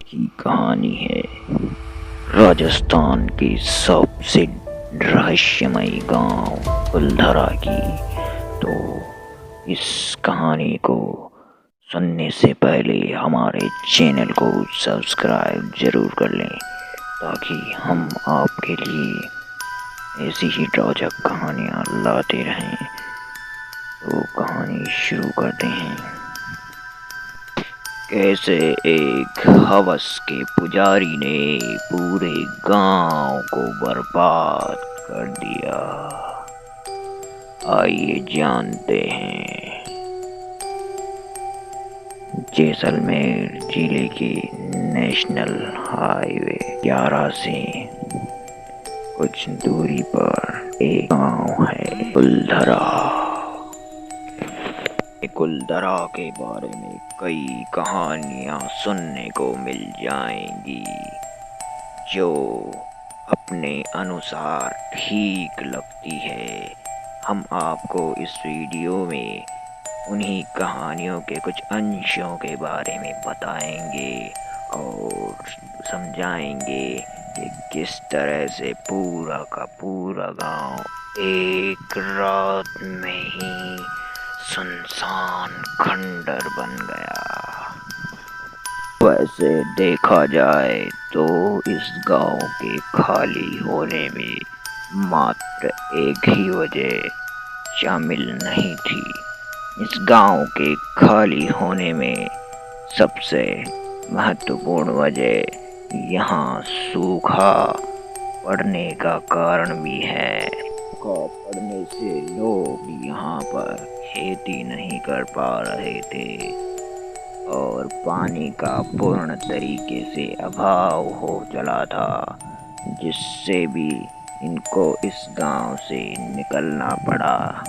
की कहानी है राजस्थान के सबसे रहस्यमयी गांव कुलधरा की। तो इस कहानी को सुनने से पहले हमारे चैनल को सब्सक्राइब जरूर कर लें ताकि हम आपके लिए ऐसी ही रोचक कहानियाँ लाते रहें। तो कहानी शुरू करते हैं। कैसे एक हवस के पुजारी ने पूरे गांव को बर्बाद कर दिया, आइए जानते हैं। जैसलमेर जिले के नेशनल हाईवे 11 से कुछ दूरी पर एक गांव है कुलधरा। कुलधरा के बारे में कई कहानियां सुनने को मिल जाएंगी जो अपने अनुसार ठीक लगती है। हम आपको इस वीडियो में उन्हीं कहानियों के कुछ अंशों के बारे में बताएंगे और समझाएंगे कि किस तरह से पूरा का पूरा गांव एक रात में ही सुनसान खंडर बन गया। वैसे देखा जाए तो इस गांव के खाली होने में मात्र एक ही वजह शामिल नहीं थी। इस गांव के खाली होने में सबसे महत्वपूर्ण वजह यहाँ सूखा पड़ने का कारण भी है। सूखा पड़ने से लोग यहाँ पर खेती नहीं कर पा रहे थे और पानी का पूर्ण तरीके से अभाव हो चला था, जिससे भी इनको इस गांव से निकलना पड़ा।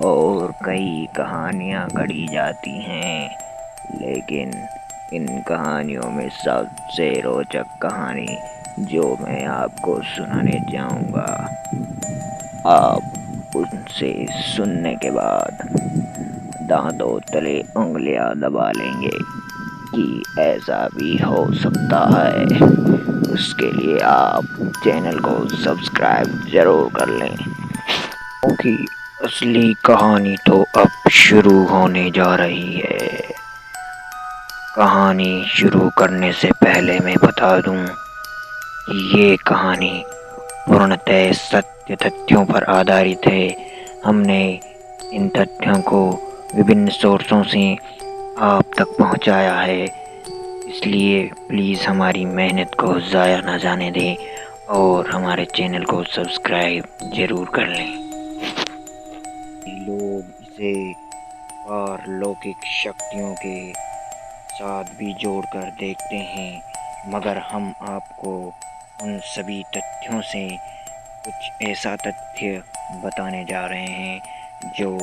और कई कहानियां गढ़ी जाती हैं, लेकिन इन कहानियों में सबसे रोचक कहानी जो मैं आपको सुनाने जाऊंगा, आप उनसे सुनने के बाद दांतों तले उंगलियां दबा लेंगे कि ऐसा भी हो सकता है। उसके लिए आप चैनल को सब्सक्राइब जरूर कर लें, क्योंकि असली कहानी तो अब शुरू होने जा रही है। कहानी शुरू करने से पहले मैं बता दूं कि ये कहानी पूर्णतः सत्य तथ्यों पर आधारित है। हमने इन तथ्यों को विभिन्न सोर्सों से आप तक पहुंचाया है, इसलिए प्लीज़ हमारी मेहनत को ज़ाया ना जाने दें और हमारे चैनल को सब्सक्राइब जरूर कर लें। लोग इसे पारलौकिक शक्तियों के साथ भी जोड़कर देखते हैं, मगर हम आपको उन सभी तथ्यों से कुछ ऐसा तथ्य बताने जा रहे हैं जो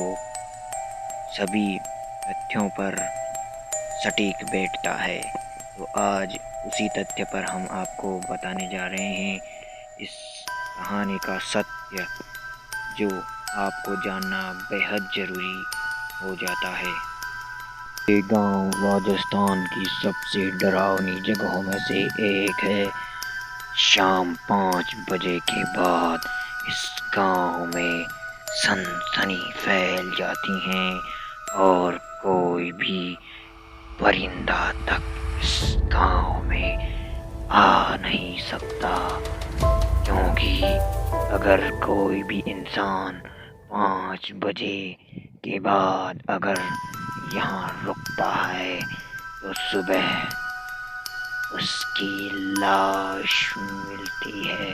सभी तथ्यों पर सटीक बैठता है। तो आज उसी तथ्य पर हम आपको बताने जा रहे हैं इस कहानी का सत्य, जो आपको जानना बेहद ज़रूरी हो जाता है। ये गांव राजस्थान की सबसे डरावनी जगहों में से एक है। शाम 5 बजे के बाद इस गांव में सनसनी फैल जाती हैं और कोई भी परिंदा तक इस गांव में आ नहीं सकता, क्योंकि अगर कोई भी इंसान 5 बजे के बाद अगर यहाँ रुकता है तो सुबह उसकी लाश मिलती है।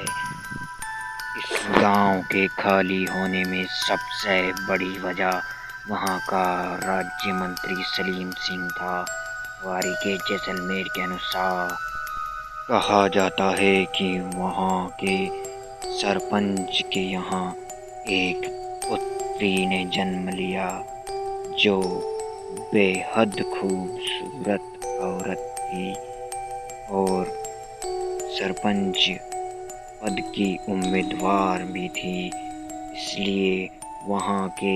इस गांव के खाली होने में सबसे बड़ी वजह वहां का राज्य मंत्री सलीम सिंह था। वारी के जैसलमेर के अनुसार कहा जाता है कि वहां के सरपंच के यहाँ एक पुत्री ने जन्म लिया जो बेहद खूबसूरत औरत थी और सरपंच पद की उम्मीदवार भी थी। इसलिए वहाँ के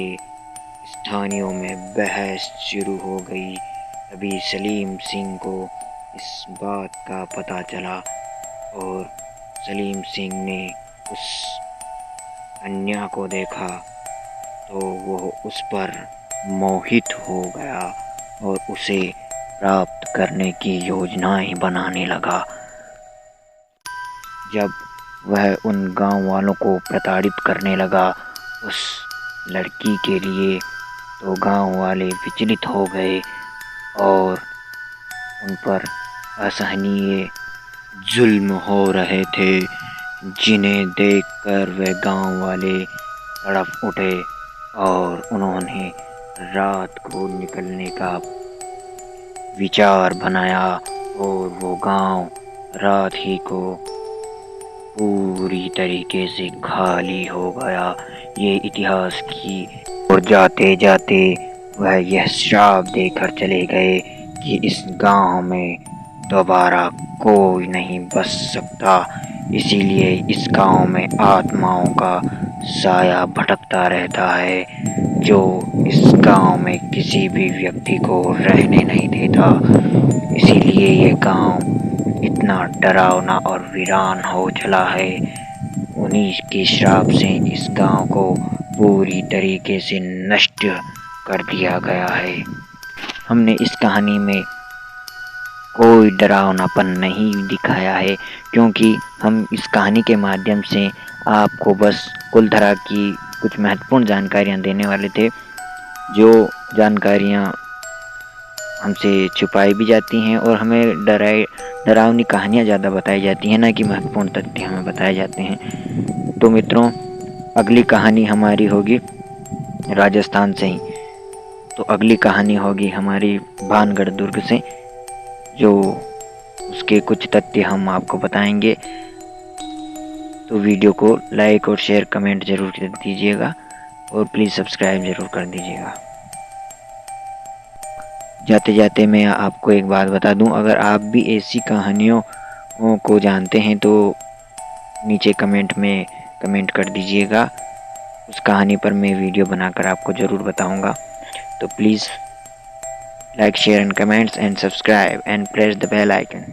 स्थानियों में बहस शुरू हो गई। तभी सलीम सिंह को इस बात का पता चला और सलीम सिंह ने उस कन्या को देखा तो वो उस पर मोहित हो गया और उसे प्राप्त करने की योजनाएं बनाने लगा। जब वह उन गांव वालों को प्रताड़ित करने लगा उस लड़की के लिए, तो गांव वाले विचलित हो गए और उन पर असहनीय जुल्म हो रहे थे, जिन्हें देखकर वे गांव वाले तड़प उठे और उन्होंने रात को निकलने का विचार बनाया और वो गांव रात ही को पूरी तरीके से खाली हो गया। ये इतिहास की और जाते जाते वह यह श्राप देकर चले गए कि इस गांव में दोबारा कोई नहीं बस सकता। इसीलिए इस गांव में आत्माओं का साया भटकता रहता है, जो इस गांव में किसी भी व्यक्ति को रहने नहीं देता। इसीलिए ये गांव इतना डरावना और वीरान हो चला है। उन्हीं के श्राप से इस गांव को पूरी तरीके से नष्ट कर दिया गया है। हमने इस कहानी में कोई डरावनापन नहीं दिखाया है, क्योंकि हम इस कहानी के माध्यम से आपको बस कुलधरा की कुछ महत्वपूर्ण जानकारियां देने वाले थे, जो जानकारियां हमसे छुपाई भी जाती हैं और हमें डरावनी कहानियाँ ज़्यादा बताई जाती हैं, ना कि महत्वपूर्ण तथ्य हमें बताए जाते हैं। तो मित्रों, अगली कहानी हमारी होगी राजस्थान से ही। तो अगली कहानी होगी हमारी भानगढ़ दुर्ग से, जो उसके कुछ तथ्य हम आपको बताएंगे। तो वीडियो को लाइक और शेयर कमेंट ज़रूर दीजिएगा और प्लीज़ सब्सक्राइब ज़रूर कर दीजिएगा। जाते जाते मैं आपको एक बात बता दूं, अगर आप भी ऐसी कहानियों को जानते हैं तो नीचे कमेंट में कमेंट कर दीजिएगा। उस कहानी पर मैं वीडियो बनाकर आपको ज़रूर बताऊंगा। तो please like, share and comments and subscribe and press the bell icon.